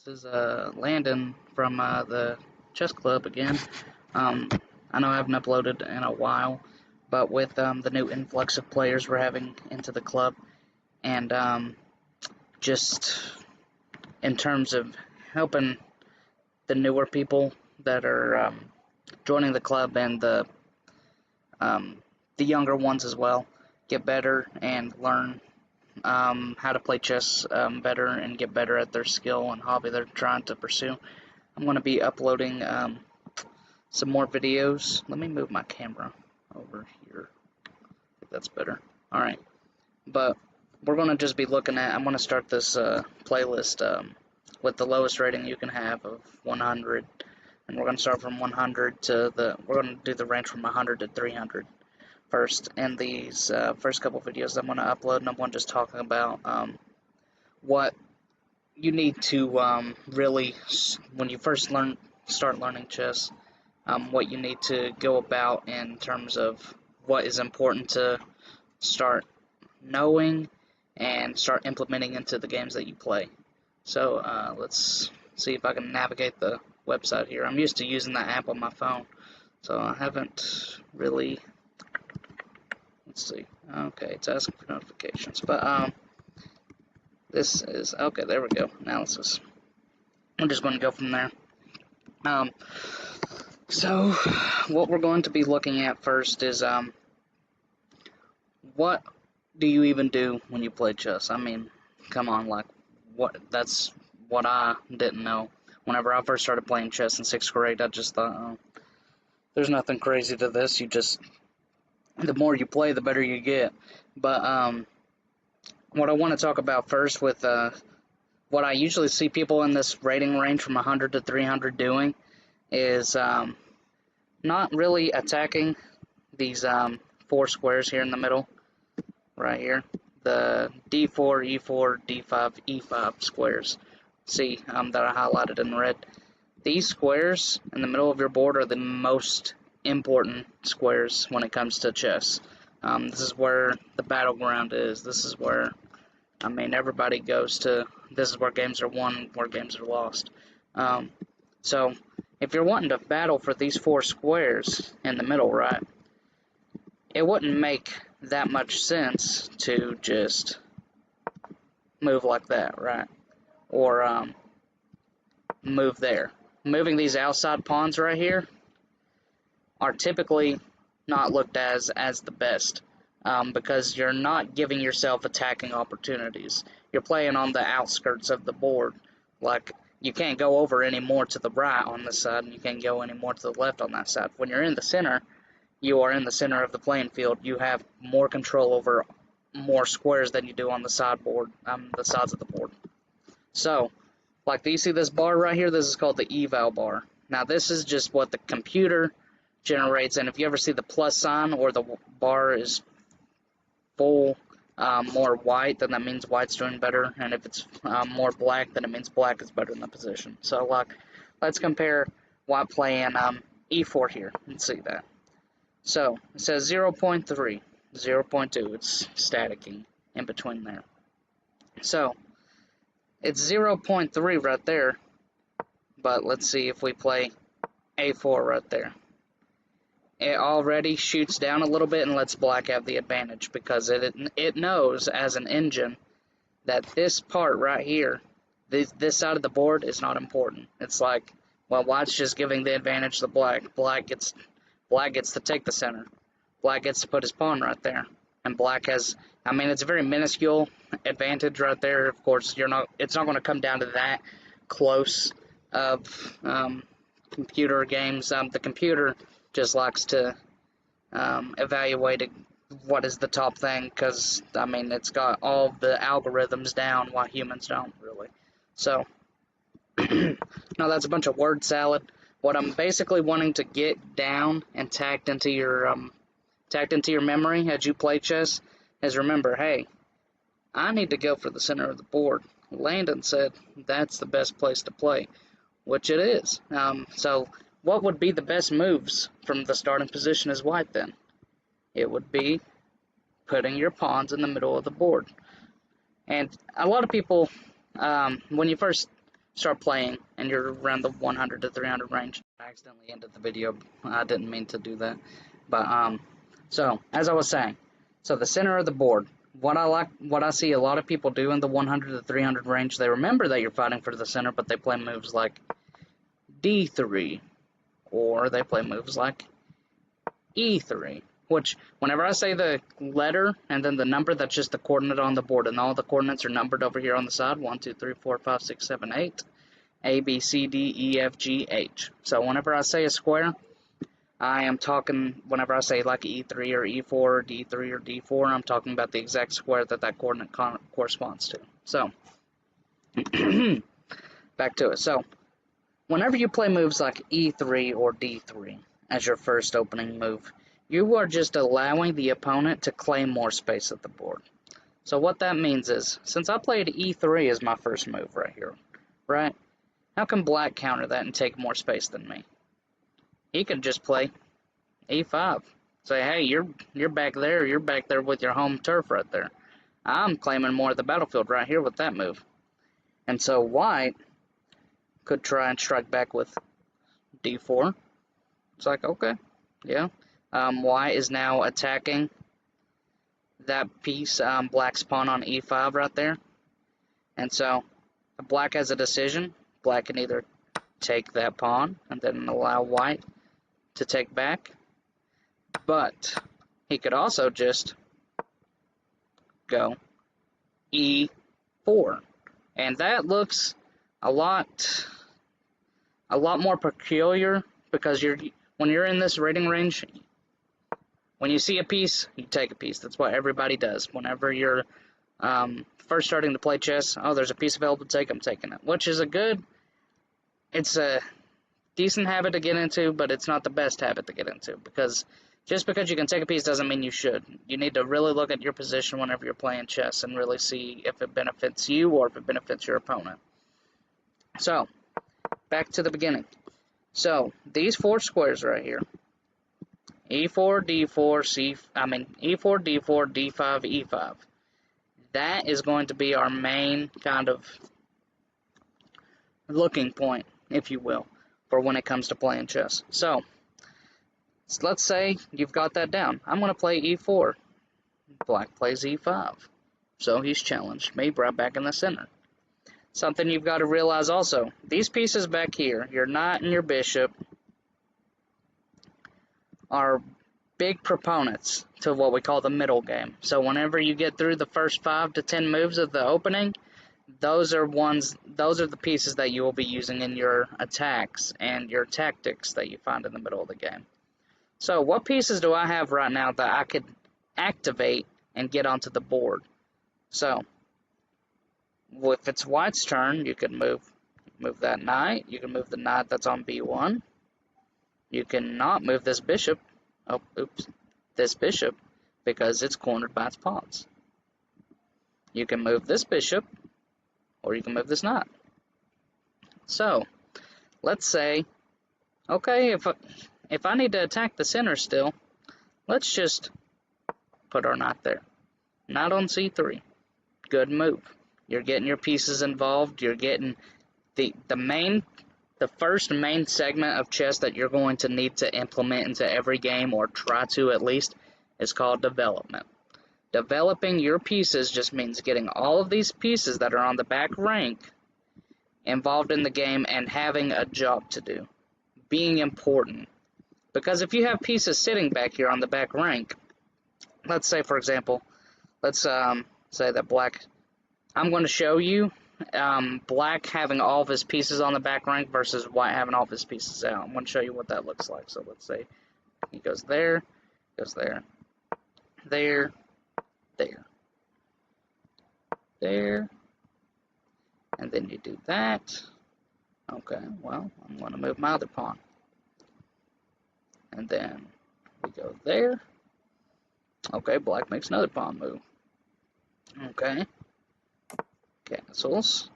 This is Landon from the chess club again. I know I haven't uploaded in a while, but with the new influx of players we're having into the club, and just in terms of helping the newer people that are joining the club and the younger ones as well get better and learn how to play chess better and get better at their skill and hobby they're trying to pursue. I'm going to be uploading some more videos. Let me move my camera over here. I think that's better. Alright, but we're going to just be looking at, I'm going to start this playlist with the lowest rating you can have of 100, and we're going to start from 100 to we're going to do the range from 100 to 300 first. In these first couple videos I'm going to upload, and I'm going to just talking about what you need to really, when you first start learning chess, what you need to go about in terms of what is important to start knowing and start implementing into the games that you play. So let's see if I can navigate the website here. I'm used to using that app on my phone, so I haven't really. Let's see. Okay, it's asking for notifications, but this is okay. There we go. Analysis. I'm just going to go from there. So what we're going to be looking at first is what do you even do when you play chess? I mean, come on, like what? That's what I didn't know. Whenever I first started playing chess in 6th grade, I just thought, oh, there's nothing crazy to this. You just, the more you play, the better you get. But what I want to talk about first with what I usually see people in this rating range from 100 to 300 doing is not really attacking these 4 squares here in the middle, right here, the D4, E4, D5, E5 squares. See that I highlighted in red. These squares in the middle of your board are the most important squares when it comes to chess. This is where the battleground is. This is where, I mean, everybody goes to. This is where games are won, where games are lost. So if you're wanting to battle for these 4 squares in the middle, right, it wouldn't make that much sense to just move like that, right, or move there. Moving these outside pawns right here are typically not looked as the best, because you're not giving yourself attacking opportunities. You're playing on the outskirts of the board. Like, you can't go over any more to the right on this side, and you can't go any more to the left on that side. When you're in the center, you are in the center of the playing field. You have more control over more squares than you do on the sideboard, the sides of the board. So, like, do you see this bar right here? This is called the eval bar. Now, this is just what the computer generates, and if you ever see the plus sign or the bar is full more white, then that means white's doing better, and if it's more black, then it means black is better in the position. So, like, let's compare white playing e4 here and see that. So it says 0.3, 0.2, it's staticking in between there. So it's 0.3 right there, but let's see if we play a4 right there. It already shoots down a little bit and lets black have the advantage, because it knows as an engine that this part right here, this side of the board is not important. It's like, well, white's just giving the advantage to black. Black gets to take the center. Black gets to put his pawn right there. And black has, I mean, it's a very minuscule advantage right there. Of course, it's not going to come down to that close of computer games. The computer just likes to evaluate what is the top thing, because, I mean, it's got all the algorithms down while humans don't really. So, no, that's a bunch of word salad. What I'm basically wanting to get down and tacked into your memory as you play chess is, remember, hey, I need to go for the center of the board. Landon said that's the best place to play, which it is. So what would be the best moves from the starting position as white then? It would be putting your pawns in the middle of the board. And a lot of people, when you first start playing and you're around the 100 to 300 range. I accidentally ended the video. I didn't mean to do that. But so as I was saying, so the center of the board. What I see a lot of people do in the 100 to 300 range, they remember that you're fighting for the center, but they play moves like D3, or they play moves like E3, which whenever I say the letter and then the number, that's just the coordinate on the board, and all the coordinates are numbered over here on the side, 1, 2, 3, 4, 5, 6, 7, 8, A, B, C, D, E, F, G, H. So whenever I say a square, I am talking, whenever I say like E3 or E4 or D3 or D4, I'm talking about the exact square that that coordinate corresponds to. So, back to it. So, whenever you play moves like E3 or D3 as your first opening move, you are just allowing the opponent to claim more space at the board. So what that means is, since I played E3 as my first move right here, right? How can black counter that and take more space than me? He could just play E5. Say, hey, you're back there. You're back there with your home turf right there. I'm claiming more of the battlefield right here with that move. And so white could try and strike back with D4. It's like, okay, yeah. White is now attacking that piece, black's pawn on E5 right there. And so black has a decision. Black can either take that pawn and then allow white to take back, but he could also just go E4, and that looks a lot more peculiar because when you're in this rating range, when you see a piece, you take a piece. That's what everybody does. Whenever you're first starting to play chess, oh, there's a piece available to take, I'm taking it, which is it's a decent habit to get into, but it's not the best habit to get into, because just because you can take a piece doesn't mean you should. You need to really look at your position whenever you're playing chess and really see if it benefits you or if it benefits your opponent. So, back to the beginning. So, these four squares right here, E4, D4, E4, D4, D5, E5, that is going to be our main kind of looking point, if you will, for when it comes to playing chess. So let's say you've got that down. I'm going to play E4. Black plays E5. So he's challenged me right back in the center. Something you've got to realize also, these pieces back here, your knight and your bishop, are big proponents to what we call the middle game. So whenever you get through the first 5 to 10 moves of the opening, those are the pieces that you will be using in your attacks and your tactics that you find in the middle of the game. So what pieces do I have right now that I could activate and get onto the board? So if it's white's turn, you can move that knight. You can move the knight that's on B1. You cannot move this bishop. Oh, oops. This bishop, because it's cornered by its pawns. You can move this bishop, or you can move this knight. So, let's say, okay, if I need to attack the center still, let's just put our knight there. Knight on C3. Good move. You're getting your pieces involved. You're getting the first main segment of chess that you're going to need to implement into every game, or try to at least, is called development. Developing your pieces just means getting all of these pieces that are on the back rank involved in the game and having a job to do, being important. Because if you have pieces sitting back here on the back rank, let's say, for example, let's say that black, I'm going to show you black having all of his pieces on the back rank versus white having all of his pieces out. I'm going to show you what that looks like. So let's say he goes there, there, there, and then you do that. Okay, well, I'm going to move my other pawn. And then we go there. Okay, black makes another pawn move. Okay. Cancels.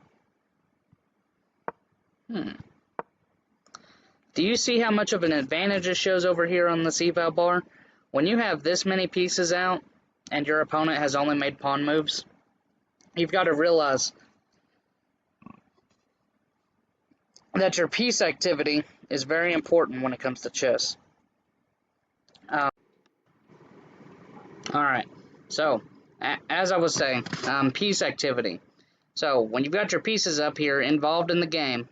Do you see how much of an advantage it shows over here on the eval bar? When you have this many pieces out and your opponent has only made pawn moves, you've got to realize that your piece activity is very important when it comes to chess. Alright, so, as I was saying, piece activity. So, when you've got your pieces up here involved in the game,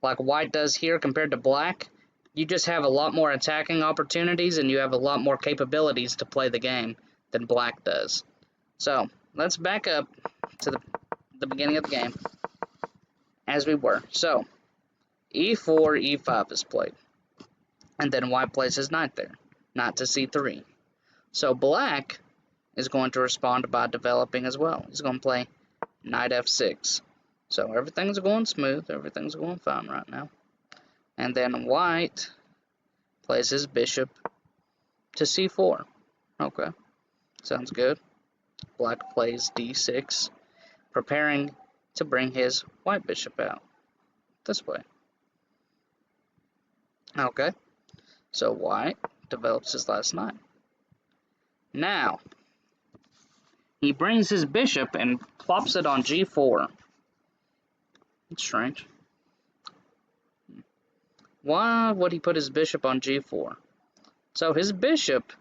like white does here compared to black, you just have a lot more attacking opportunities and you have a lot more capabilities to play the game than black does. So, let's back up to the beginning of the game, as we were. So, e4, e5 is played, and then white plays his knight there, knight to c3. So black is going to respond by developing as well. He's going to play knight f6. So everything's going smooth, everything's going fine right now. And then white plays his bishop to c4. Okay, sounds good. Black plays d6, preparing to bring his white bishop out this way. Okay, so white develops his last knight. Now, he brings his bishop and plops it on g4. It's strange. Why would he put his bishop on g4? So his bishop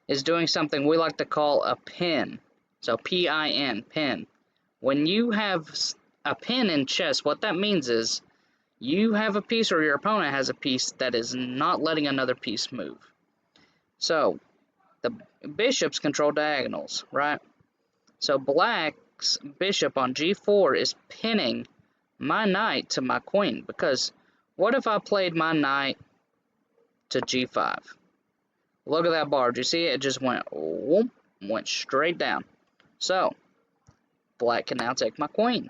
is doing something we like to call a pin. So P-I-N, pin. When you have a pin in chess, what that means is you have a piece or your opponent has a piece that is not letting another piece move. So the bishops control diagonals, right? So black's bishop on g4 is pinning my knight to my queen, because what if I played my knight to g5? Look at that bar. Do you see it? It just went whoop, went straight down. So black can now take my queen.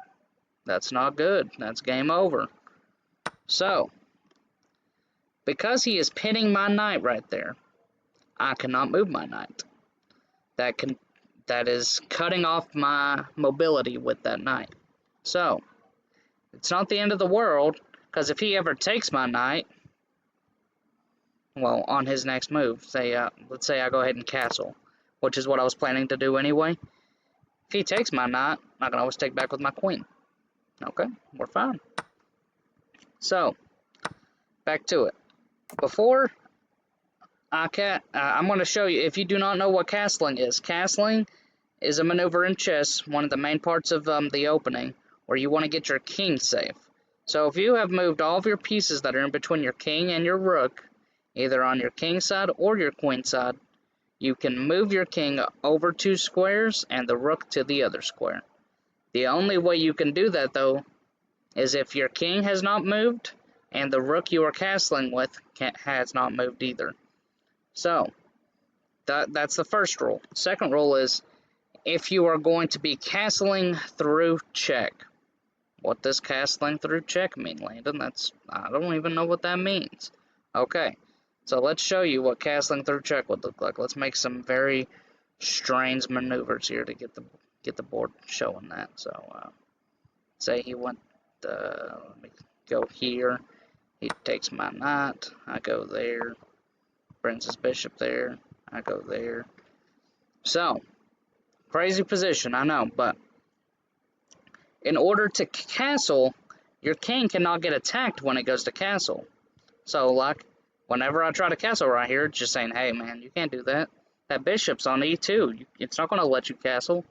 That's not good. That's game over. So because he is pinning my knight right there, I cannot move my knight. That is cutting off my mobility with that knight. So it's not the end of the world, because if he ever takes my knight, well, on his next move, let's say I go ahead and castle, which is what I was planning to do anyway. If he takes my knight, I can always take back with my queen. Okay, we're fine. So, back to it. Before I'm going to show you, if you do not know what castling is a maneuver in chess, one of the main parts of the opening, where you want to get your king safe. So if you have moved all of your pieces that are in between your king and your rook, either on your king side or your queen side, you can move your king over 2 squares and the rook to the other square. The only way you can do that, though, is if your king has not moved and the rook you are castling with has not moved either. So that's the first rule. Second rule is, if you are going to be castling through check. What does castling through check mean, Landon? I don't even know what that means. Okay, so let's show you what castling through check would look like. Let's make some very strange maneuvers here to get the board showing that. So say he went, let me go here. He takes my knight. I go there. Brings his bishop there. I go there. So crazy position, I know, but in order to castle, your king cannot get attacked when it goes to castle. So, like, whenever I try to castle right here, it's just saying, hey, man, you can't do that. That bishop's on e2. It's not going to let you castle.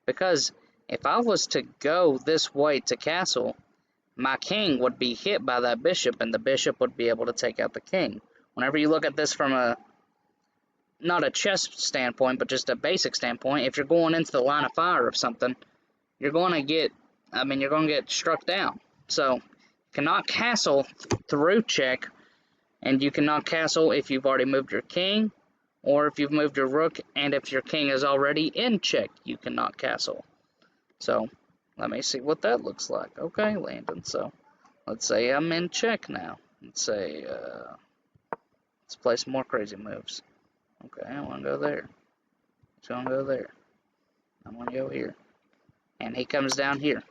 Because if I was to go this way to castle, my king would be hit by that bishop, and the bishop would be able to take out the king. Whenever you look at this from not a chess standpoint, but just a basic standpoint, if you're going into the line of fire of something, you're going to get struck down. So, you cannot castle through check, and you cannot castle if you've already moved your king, or if you've moved your rook, and if your king is already in check, you cannot castle. So, let me see what that looks like. Okay, Landon, so, let's say I'm in check now. Let's say, let's play some more crazy moves. Okay, I want to go there. He's going to go there. I want to go here. And he comes down here.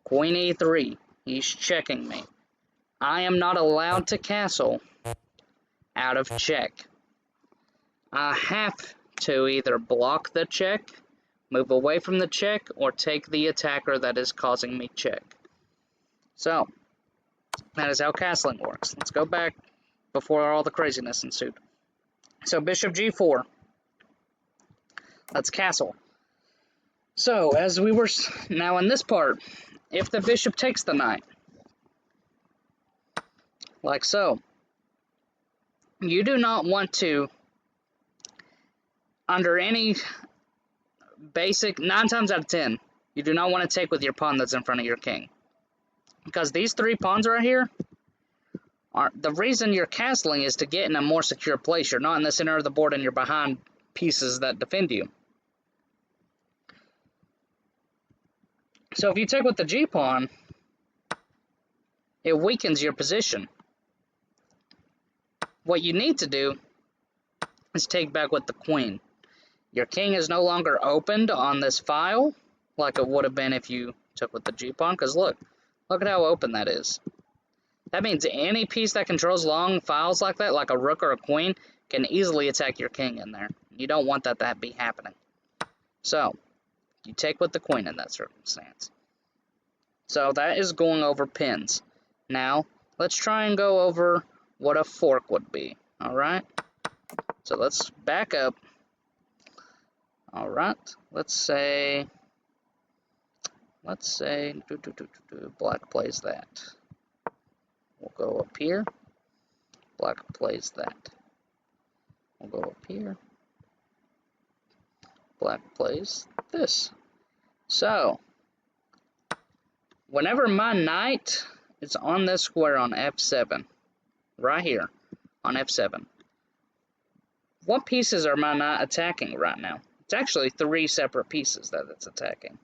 Queen e3. He's checking me. I am not allowed to castle out of check. I have to either block the check, move away from the check, or take the attacker that is causing me check. So, That is how castling works. Let's go back before all the craziness ensued. So bishop g4. Let's castle. So as we were now in this part, if the bishop takes the knight, like so, you do not want to, under any basic, 9 times out of 10, you do not want to take with your pawn that's in front of your king. Because these 3 pawns right here, the reason you're castling is to get in a more secure place. You're not in the center of the board and you're behind pieces that defend you. So if you take with the g-pawn, it weakens your position. What you need to do is take back with the queen. Your king is no longer opened on this file like it would have been if you took with the g-pawn, because look at how open that is. That means any piece that controls long files like that, like a rook or a queen, can easily attack your king in there. You don't want that to be happening. So, you take with the queen in that circumstance. So that is going over pins. Now, let's try and go over what a fork would be. Alright? So let's back up. Alright, let's say black plays that. We'll go up here. Black plays that. We'll go up here. Black plays this. So, whenever my knight is on this square on f7, right here on f7, what pieces are my knight attacking right now? It's actually 3 separate pieces that it's attacking.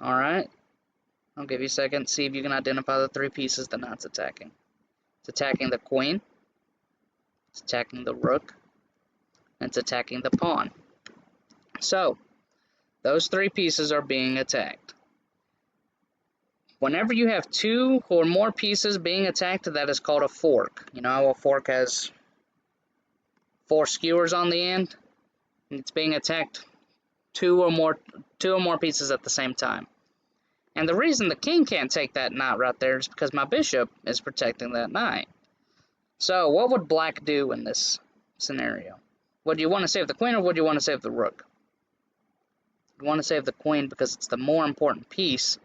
Alright, I'll give you a second, see if you can identify the 3 pieces the knight's attacking. It's attacking the queen, it's attacking the rook, and it's attacking the pawn. So, those 3 pieces are being attacked. Whenever you have 2 or more pieces being attacked, that is called a fork. You know how a fork has 4 skewers on the end? It's being attacked 2 or more pieces at the same time. And the reason the king can't take that knight right there is because my bishop is protecting that knight. So what would black do in this scenario? Would you want to save the queen or would you want to save the rook? You want to save the queen because it's the more important piece,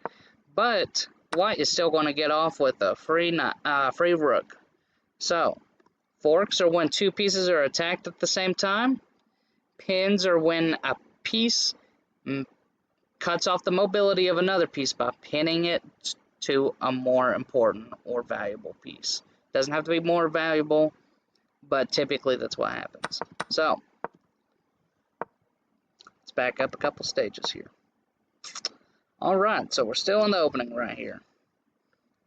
but white is still going to get off with a free rook. So forks are when 2 pieces are attacked at the same time. Pins are when a piece cuts off the mobility of another piece by pinning it to a more important or valuable piece. Doesn't have to be more valuable, but typically that's what happens. So, let's back up a couple stages here. Alright, so we're still in the opening right here.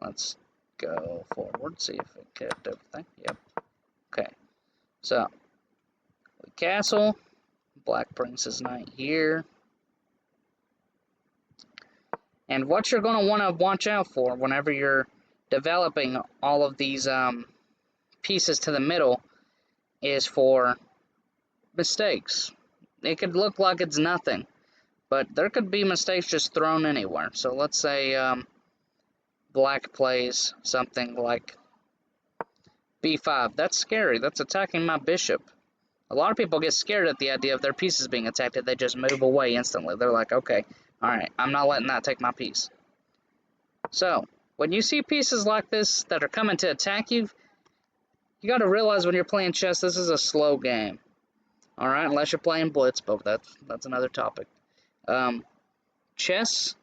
Let's go forward, see if it kept everything. Yep. Okay. So, we castle. Black brings his knight here. And what you're going to want to watch out for whenever you're developing all of these pieces to the middle is for mistakes. It could look like it's nothing, but there could be mistakes just thrown anywhere. So let's say black plays something like b5. That's scary. That's attacking my bishop. A lot of people get scared at the idea of their pieces being attacked. They just move away instantly. They're like, okay, alright, I'm not letting that take my piece. So, when you see pieces like this that are coming to attack you, you got to realize when you're playing chess, this is a slow game. Alright, unless you're playing blitz, but that's another topic. Chess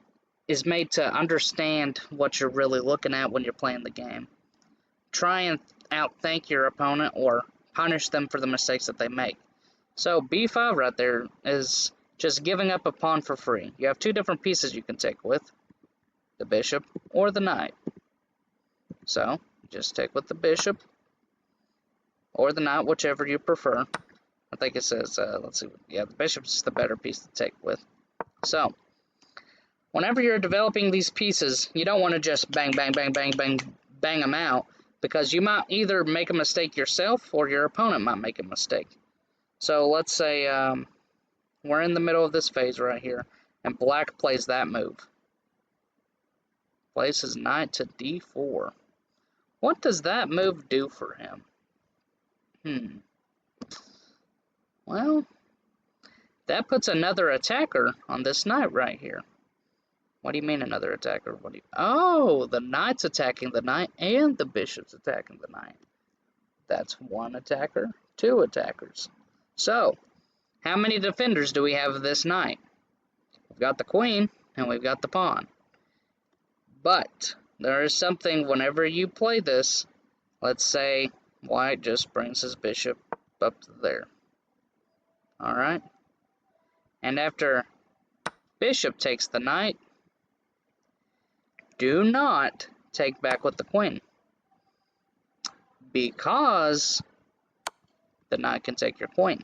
is made to understand what you're really looking at when you're playing the game. Try and outthink your opponent or punish them for the mistakes that they make. So b5 right there is just giving up a pawn for free. You have 2 different pieces you can take with, the bishop or the knight. So just take with the bishop or the knight, whichever you prefer. I think it says, let's see, yeah, the bishop's the better piece to take with. So whenever you're developing these pieces, you don't want to just bang, bang, bang, bang, bang, bang them out, because you might either make a mistake yourself or your opponent might make a mistake. So let's say we're in the middle of this phase right here, and black plays that move. Plays his knight to d4. What does that move do for him? Well, that puts another attacker on this knight right here. What do you mean another attacker? Oh, the knight's attacking the knight and the bishop's attacking the knight. That's one attacker, two attackers. So, how many defenders do we have of this knight? We've got the queen and we've got the pawn. But there is something whenever you play this, let's say white just brings his bishop up to there. Alright? And after bishop takes the knight, do not take back with the queen, because the knight can take your queen.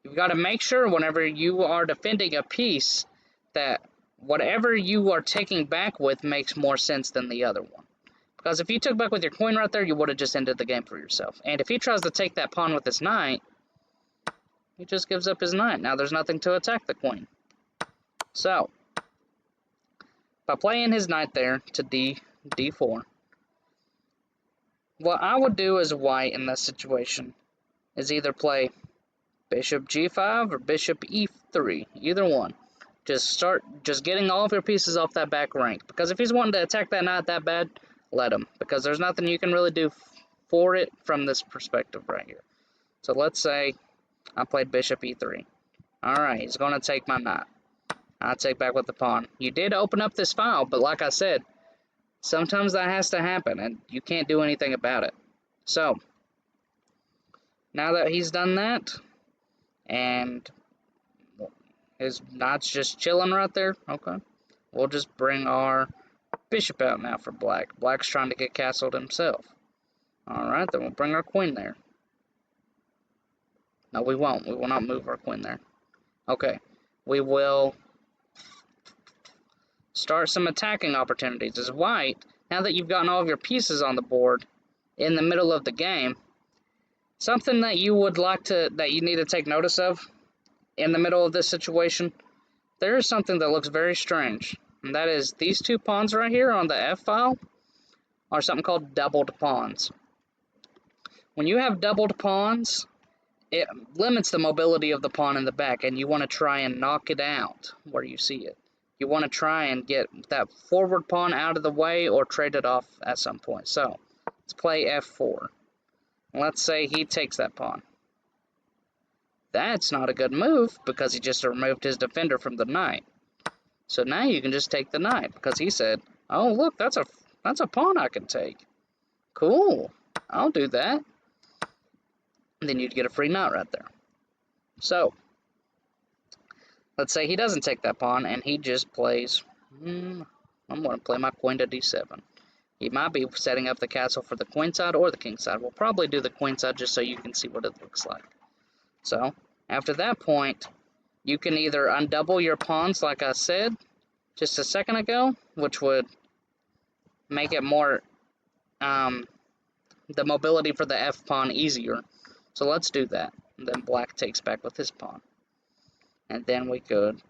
You've got to make sure whenever you are defending a piece that whatever you are taking back with makes more sense than the other one. Because if you took back with your queen right there, you would have just ended the game for yourself. And if he tries to take that pawn with his knight, he just gives up his knight. Now there's nothing to attack the queen. So, by playing his knight there to d4, what I would do as white in this situation is either play bishop g5 or bishop e3, either one. Just getting all of your pieces off that back rank. Because if he's wanting to attack that knight that bad, let him. Because there's nothing you can really do for it from this perspective right here. So let's say I played bishop e3. Alright, he's going to take my knight. I'll take back with the pawn. You did open up this file, but like I said, sometimes that has to happen, and you can't do anything about it. So, now that he's done that, and his knight's just chilling right there, okay, we'll just bring our bishop out now for black. Black's trying to get castled himself. Alright, then we'll bring our queen there. No, we won't. We will not move our queen there. Okay, we will start some attacking opportunities as white. Now that you've gotten all of your pieces on the board in the middle of the game, something that you would like to, that you need to take notice of in the middle of this situation, there is something that looks very strange, and that is these two pawns right here on the F file are something called doubled pawns. When you have doubled pawns, it limits the mobility of the pawn in the back, and you want to try and knock it out where you see it. You want to try and get that forward pawn out of the way or trade it off at some point. So, let's play f4. Let's say he takes that pawn. That's not a good move because he just removed his defender from the knight. So now you can just take the knight because he said, "Oh, look, that's a pawn I can take. Cool, I'll do that." And then you'd get a free knight right there. So, let's say he doesn't take that pawn and he just plays, I'm going to play my queen to d7. He might be setting up the castle for the queen side or the king side. We'll probably do the queen side just so you can see what it looks like. So, after that point, you can either undouble your pawns like I said just a second ago, which would make it more, the mobility for the f pawn easier. So let's do that. And then black takes back with his pawn. And then we could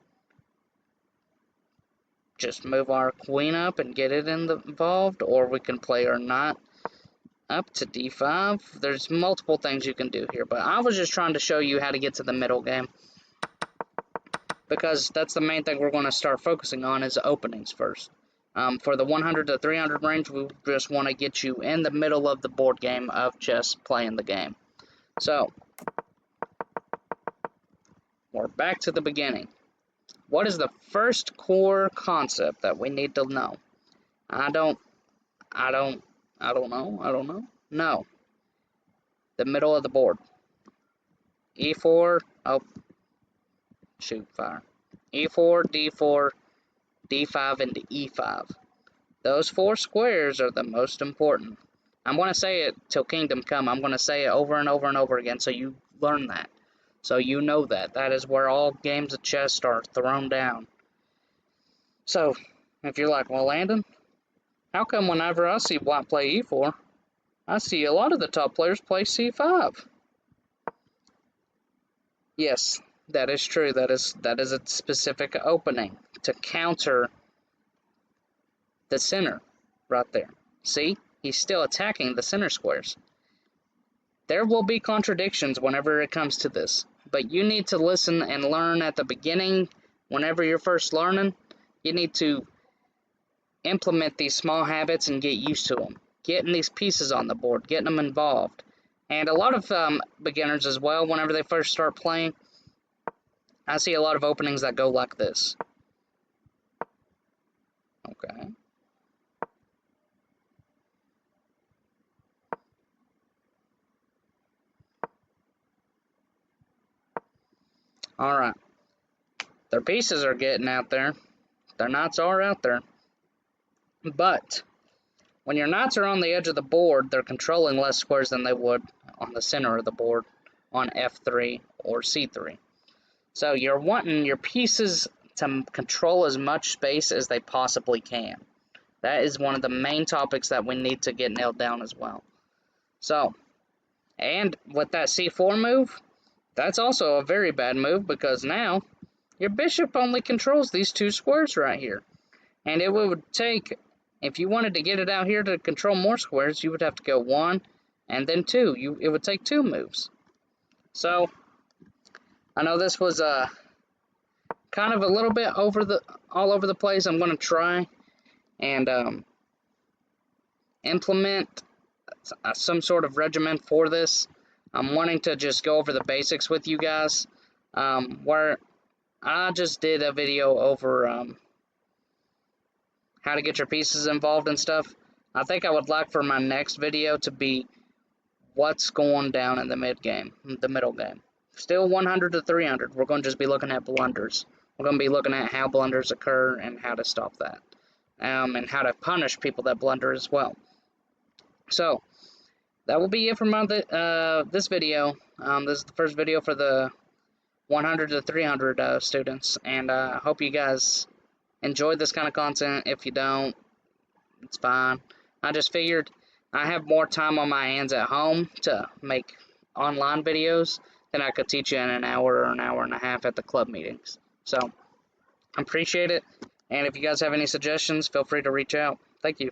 just move our queen up and get it involved, or we can play our knight up to d5. There's multiple things you can do here, but I was just trying to show you how to get to the middle game, because that's the main thing we're going to start focusing on is openings first. For the 100 to 300 range, we just want to get you in the middle of the board game of chess playing the game. So, we're back to the beginning. What is the first core concept that we need to know? I don't know. No. The middle of the board. E4, oh, shoot, fire. E4, D4, D5, and E5. Those four squares are the most important. I'm going to say it till kingdom come. I'm going to say it over and over and over again so you learn that. So you know that. That is where all games of chess are thrown down. So, if you're like, well, Landon, how come whenever I see white play e4, I see a lot of the top players play c5? Yes, that is true. That is a specific opening to counter the center right there. See? he's still attacking the center squares. There will be contradictions whenever it comes to this, but you need to listen and learn at the beginning. Whenever you're first learning, you need to implement these small habits and get used to them. Getting these pieces on the board, getting them involved. And a lot of beginners as well, whenever they first start playing, I see a lot of openings that go like this. Okay. Alright. Their pieces are getting out there. Their knights are out there. But when your knights are on the edge of the board, they're controlling less squares than they would on the center of the board on F3 or C3. So you're wanting your pieces to control as much space as they possibly can. That is one of the main topics that we need to get nailed down as well. So, and with that C4 move, that's also a very bad move because now your bishop only controls these two squares right here. And it would take, if you wanted to get it out here to control more squares, you would have to go 1 and then 2. It would take 2 moves. So, I know this was kind of a little bit all over the place. I'm going to try and implement some sort of regimen for this. I'm wanting to just go over the basics with you guys, where I just did a video over how to get your pieces involved and stuff. I think I would like for my next video to be what's going down in the middle game. Still 100 to 300. We're going to just be looking at blunders. We're going to be looking at how blunders occur and how to stop that. And how to punish people that blunder as well. So, that will be it for this video. This is the first video for the 100 to 300 students. And I hope you guys enjoyed this kind of content. If you don't, it's fine. I just figured I have more time on my hands at home to make online videos than I could teach you in an hour or an hour and a half at the club meetings. So, I appreciate it. And if you guys have any suggestions, feel free to reach out. Thank you.